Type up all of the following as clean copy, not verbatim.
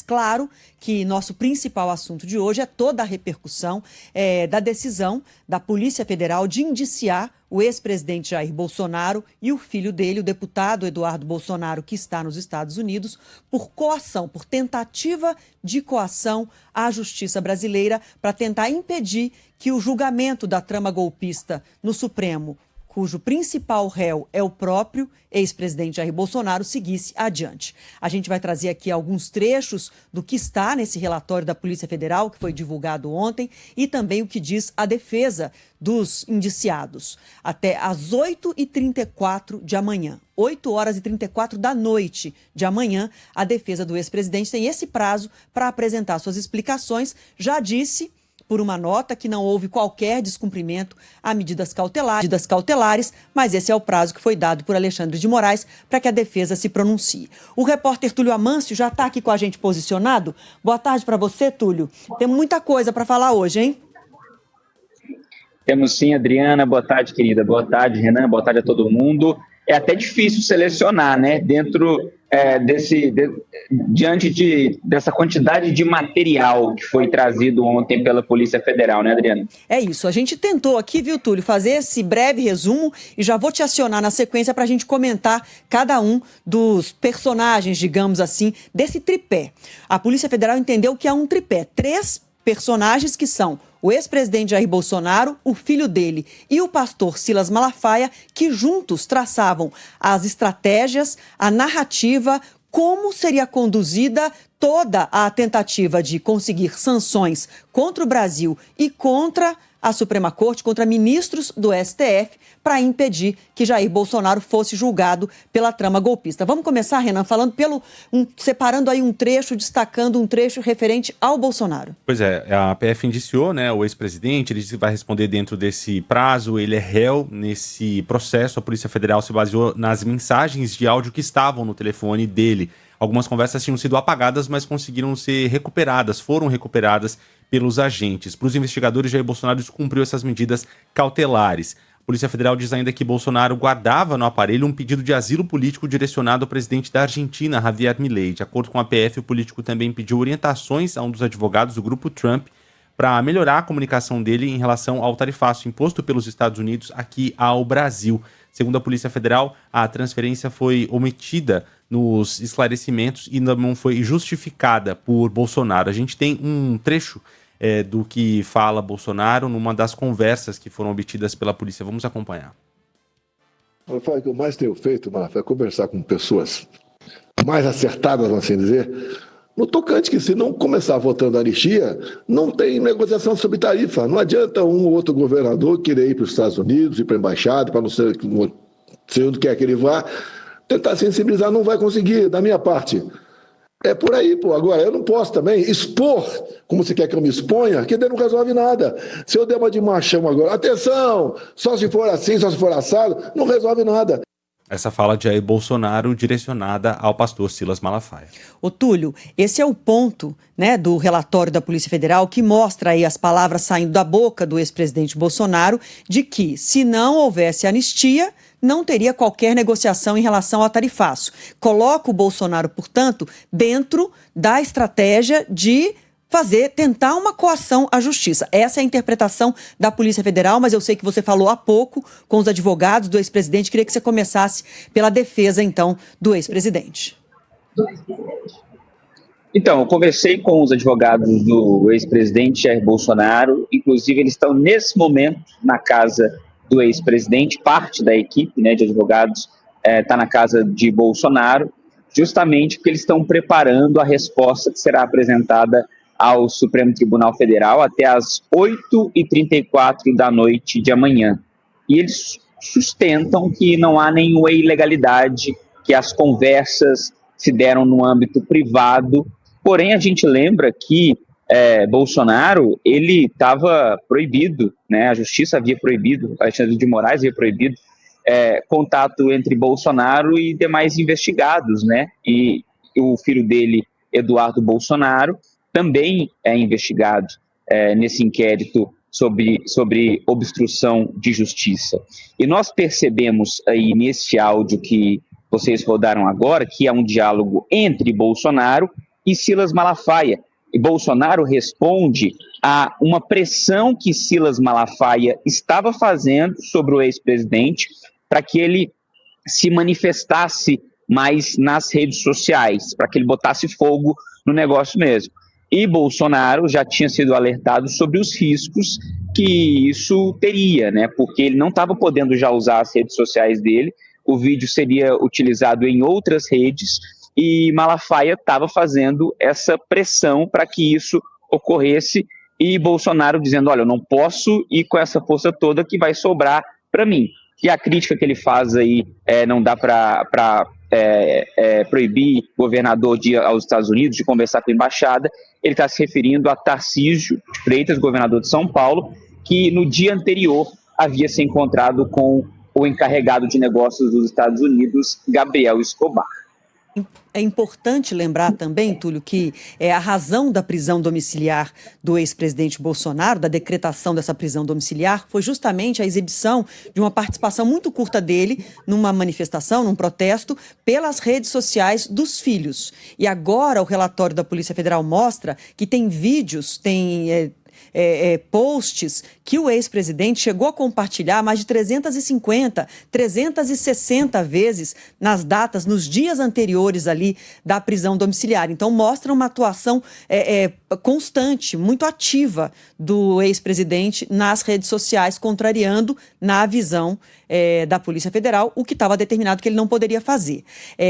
Claro que nosso principal assunto de hoje é toda a repercussão da decisão da Polícia Federal de indiciar o ex-presidente Jair Bolsonaro e o filho dele, o deputado Eduardo Bolsonaro, que está nos Estados Unidos, por coação, por tentativa de coação à justiça brasileira para tentar impedir que o julgamento da trama golpista no Supremo, cujo principal réu é o próprio ex-presidente Jair Bolsonaro, seguisse adiante. A gente vai trazer aqui alguns trechos do que está nesse relatório da Polícia Federal, que foi divulgado ontem, e também o que diz a defesa dos indiciados. Até às 8h34 de amanhã, 8h34 da noite de amanhã, a defesa do ex-presidente tem esse prazo para apresentar suas explicações. Já disse por uma nota que não houve qualquer descumprimento a medidas cautelares, mas esse é o prazo que foi dado por Alexandre de Moraes para que a defesa se pronuncie. O repórter Túlio Amâncio já está aqui com a gente posicionado. Boa tarde para você, Túlio. Tem muita coisa para falar hoje, hein? Temos sim, Adriana. Boa tarde, querida. Boa tarde, Renan. Boa tarde a todo mundo. É até difícil selecionar, né? Diante dessa quantidade de material que foi trazido ontem pela Polícia Federal, né, Adriana? É isso. A gente tentou aqui, viu, Túlio, fazer esse breve resumo e já vou te acionar na sequência para a gente comentar cada um dos personagens, digamos assim, desse tripé. A Polícia Federal entendeu que é um tripé. 3 personagens que são o ex-presidente Jair Bolsonaro, o filho dele e o pastor Silas Malafaia, que juntos traçavam as estratégias, a narrativa, como seria conduzida toda a tentativa de conseguir sanções contra o Brasil e contra a Suprema Corte, contra ministros do STF, para impedir que Jair Bolsonaro fosse julgado pela trama golpista. Vamos começar, Renan, falando separando aí um trecho, destacando um trecho referente ao Bolsonaro. Pois é, a PF indiciou, né, o ex-presidente, ele vai responder dentro desse prazo, ele é réu nesse processo. A Polícia Federal se baseou nas mensagens de áudio que estavam no telefone dele. Algumas conversas tinham sido apagadas, mas conseguiram ser recuperadas, foram recuperadas pelos agentes. Para os investigadores, Jair Bolsonaro descumpriu essas medidas cautelares. A Polícia Federal diz ainda que Bolsonaro guardava no aparelho um pedido de asilo político direcionado ao presidente da Argentina, Javier Milei. De acordo com a PF, o político também pediu orientações a um dos advogados do grupo Trump para melhorar a comunicação dele em relação ao tarifaço imposto pelos Estados Unidos aqui ao Brasil. Segundo a Polícia Federal, a transferência foi omitida nos esclarecimentos e não foi justificada por Bolsonaro. A gente tem um trecho do que fala Bolsonaro numa das conversas que foram obtidas pela polícia. Vamos acompanhar. O que eu mais tenho feito, Malafaia, é conversar com pessoas mais acertadas, vamos assim dizer, no tocante que se não começar votando a anistia, não tem negociação sobre tarifa. Não adianta um ou outro governador querer ir para os Estados Unidos, ir para a embaixada, para não sei onde quer que ele vá, tentar sensibilizar, não vai conseguir, da minha parte. É por aí, pô. Agora, eu não posso também expor, como você quer que eu me exponha, que daí não resolve nada. Se eu der uma de machão agora, atenção, só se for assim, só se for assado, não resolve nada. Essa fala de Jair Bolsonaro direcionada ao pastor Silas Malafaia. Ô Túlio, esse é o ponto, né, do relatório da Polícia Federal que mostra aí as palavras saindo da boca do ex-presidente Bolsonaro de que, se não houvesse anistia, não teria qualquer negociação em relação ao tarifaço. Coloca o Bolsonaro, portanto, dentro da estratégia de tentar uma coação à justiça. Essa é a interpretação da Polícia Federal, mas eu sei que você falou há pouco com os advogados do ex-presidente. Queria que você começasse pela defesa, então, do ex-presidente. Então, eu conversei com os advogados do ex-presidente Jair Bolsonaro, inclusive eles estão nesse momento na casa do ex-presidente, parte da equipe, né, de advogados está na casa de Bolsonaro, justamente porque eles estão preparando a resposta que será apresentada ao Supremo Tribunal Federal até às 8h34 da noite de amanhã. E eles sustentam que não há nenhuma ilegalidade, que as conversas se deram no âmbito privado. Porém, a gente lembra que Bolsonaro, ele estava proibido, né? A justiça havia proibido, Alexandre de Moraes havia proibido contato entre Bolsonaro e demais investigados, né? E o filho dele, Eduardo Bolsonaro, também é investigado nesse inquérito sobre obstrução de justiça. E nós percebemos aí nesse áudio que vocês rodaram agora, que é um diálogo entre Bolsonaro e Silas Malafaia. E Bolsonaro responde a uma pressão que Silas Malafaia estava fazendo sobre o ex-presidente para que ele se manifestasse mais nas redes sociais, para que ele botasse fogo no negócio mesmo. E Bolsonaro já tinha sido alertado sobre os riscos que isso teria, né? Porque ele não estava podendo já usar as redes sociais dele, o vídeo seria utilizado em outras redes, e Malafaia estava fazendo essa pressão para que isso ocorresse, e Bolsonaro dizendo, olha, eu não posso ir com essa força toda que vai sobrar para mim. E a crítica que ele faz aí, não dá para proibir governador de ir aos Estados Unidos, de conversar com a embaixada. Ele está se referindo a Tarcísio de Freitas, governador de São Paulo, que no dia anterior havia se encontrado com o encarregado de negócios dos Estados Unidos, Gabriel Escobar. É importante lembrar também, Túlio, que a razão da prisão domiciliar do ex-presidente Bolsonaro, da decretação dessa prisão domiciliar, foi justamente a exibição de uma participação muito curta dele numa manifestação, num protesto, pelas redes sociais dos filhos. E agora o relatório da Polícia Federal mostra que tem vídeos, tem posts que o ex-presidente chegou a compartilhar mais de 350, 360 vezes nas datas, nos dias anteriores ali da prisão domiciliar. Então mostra uma atuação constante, muito ativa do ex-presidente nas redes sociais, contrariando, na visão da Polícia Federal, o que estava determinado que ele não poderia fazer.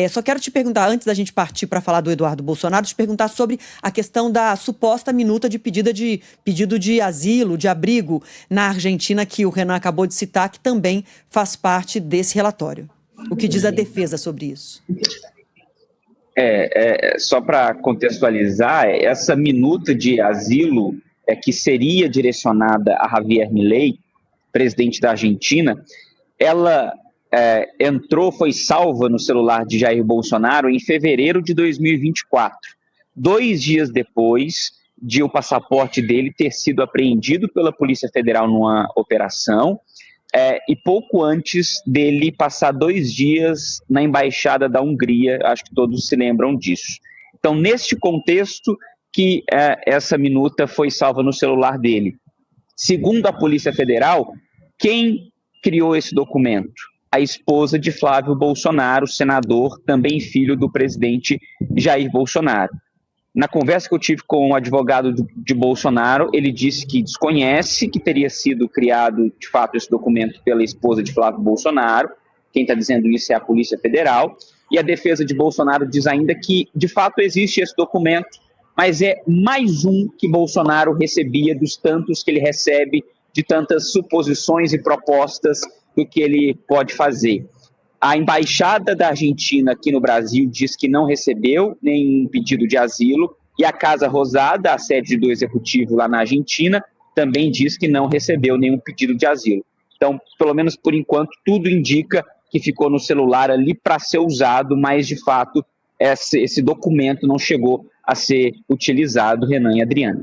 Só quero te perguntar, antes da gente partir para falar do Eduardo Bolsonaro, te perguntar sobre a questão da suposta minuta de pedido de asilo, de abrigo na Argentina, que o Renan acabou de citar, que também faz parte desse relatório. O que diz a defesa sobre isso? Só para contextualizar, essa minuta de asilo que seria direcionada a Javier Milei, presidente da Argentina, ela foi salva no celular de Jair Bolsonaro em fevereiro de 2024, 2 dias depois de o passaporte dele ter sido apreendido pela Polícia Federal numa operação, e pouco antes dele passar 2 dias na Embaixada da Hungria, acho que todos se lembram disso. Então, neste contexto que essa minuta foi salva no celular dele. Segundo a Polícia Federal, quem criou esse documento? A esposa de Flávio Bolsonaro, senador, também filho do presidente Jair Bolsonaro. Na conversa que eu tive com o advogado de Bolsonaro, ele disse que desconhece que teria sido criado, de fato, esse documento pela esposa de Flávio Bolsonaro. Quem está dizendo isso é a Polícia Federal. E a defesa de Bolsonaro diz ainda que, de fato, existe esse documento, mas é mais um que Bolsonaro recebia dos tantos que ele recebe, de tantas suposições e propostas do que ele pode fazer. A Embaixada da Argentina aqui no Brasil diz que não recebeu nenhum pedido de asilo, e a Casa Rosada, a sede do Executivo lá na Argentina, também diz que não recebeu nenhum pedido de asilo. Então, pelo menos por enquanto, tudo indica que ficou no celular ali para ser usado, mas de fato esse documento não chegou a ser utilizado, Renan e Adriana.